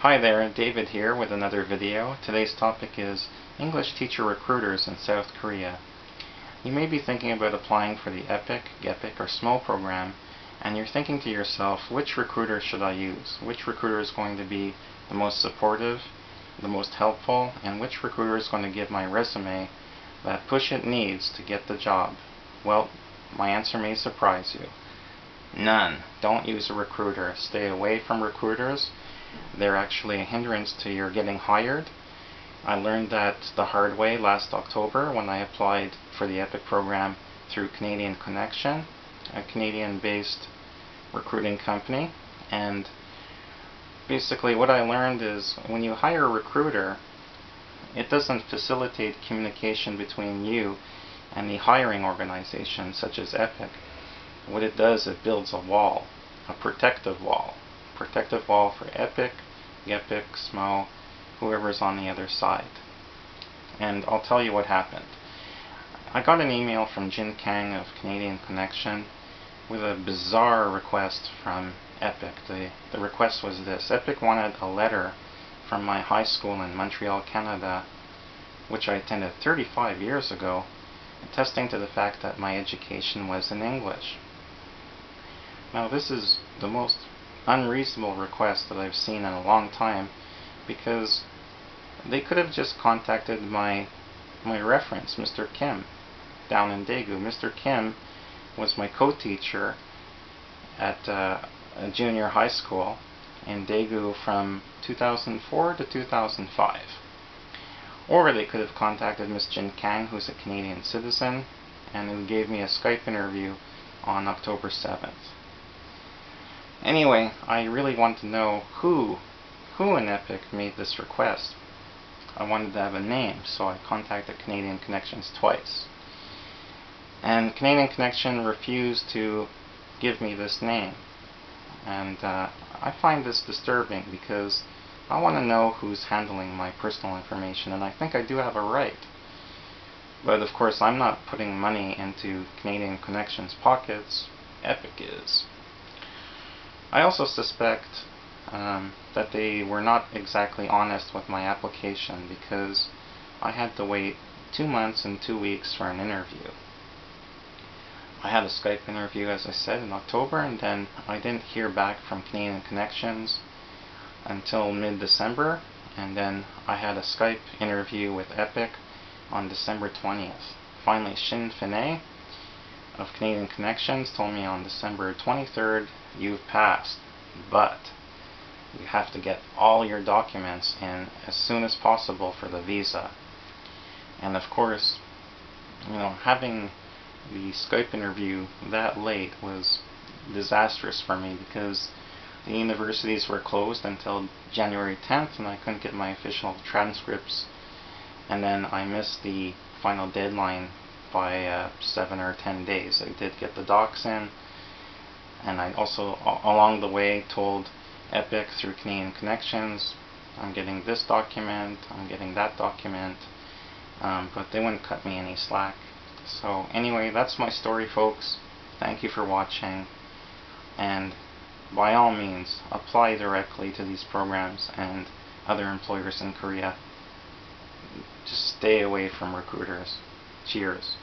Hi there, David here with another video. Today's topic is English teacher recruiters in South Korea. You may be thinking about applying for the EPIK, GEPIK, or SMOE program, and you're thinking to yourself, which recruiter should I use? Which recruiter is going to be the most supportive, the most helpful, and which recruiter is going to give my resume that push it needs to get the job? Well, my answer may surprise you. None. Don't use a recruiter. Stay away from recruiters. They're actually a hindrance to your getting hired. I learned that the hard way last October when I applied for the EPIK program through Canadian Connection, a Canadian-based recruiting company. And basically what I learned is when you hire a recruiter, it doesn't facilitate communication between you and the hiring organization such as EPIK. What it does, it builds a wall, a protective wall for EPIK, GEPIK, SMOE, whoever's on the other side. And I'll tell you what happened. I got an email from Jin Kang of Canadian Connection with a bizarre request from EPIK. The request was this. EPIK wanted a letter from my high school in Montreal, Canada, which I attended 35 years ago, attesting to the fact that my education was in English. Now this is the most unreasonable request that I've seen in a long time, because they could have just contacted my reference, Mr. Kim, down in Daegu. Mr. Kim was my co-teacher at a junior high school in Daegu from 2004 to 2005. Or they could have contacted Miss Jin Kang, who's a Canadian citizen, and who gave me a Skype interview on October 7th. Anyway, I really want to know who in EPIK made this request. I wanted to have a name, so I contacted Canadian Connections twice. And Canadian Connection refused to give me this name. And I find this disturbing because I want to know who's handling my personal information, and I think I do have a right. But of course, I'm not putting money into Canadian Connection's pockets. EPIK is. I also suspect that they were not exactly honest with my application, because I had to wait 2 months and 2 weeks for an interview. I had a Skype interview, as I said, in October, and then I didn't hear back from Canadian Connections until mid-December, and then I had a Skype interview with EPIK on December 20th. Finally, Shin Finay of Canadian Connections told me on December 23rd, you've passed, but you have to get all your documents in as soon as possible for the visa. And of course, having the Skype interview that late was disastrous for me, because the universities were closed until January 10th, and I couldn't get my official transcripts, and then I missed the final deadline by 7 or 10 days. I did get the docs in, and I also along the way told EPIK through Canadian Connections, I'm getting this document, I'm getting that document, but they wouldn't cut me any slack. So anyway, that's my story, folks. Thank you for watching, and by all means, apply directly to these programs and other employers in Korea. Just stay away from recruiters. Cheers.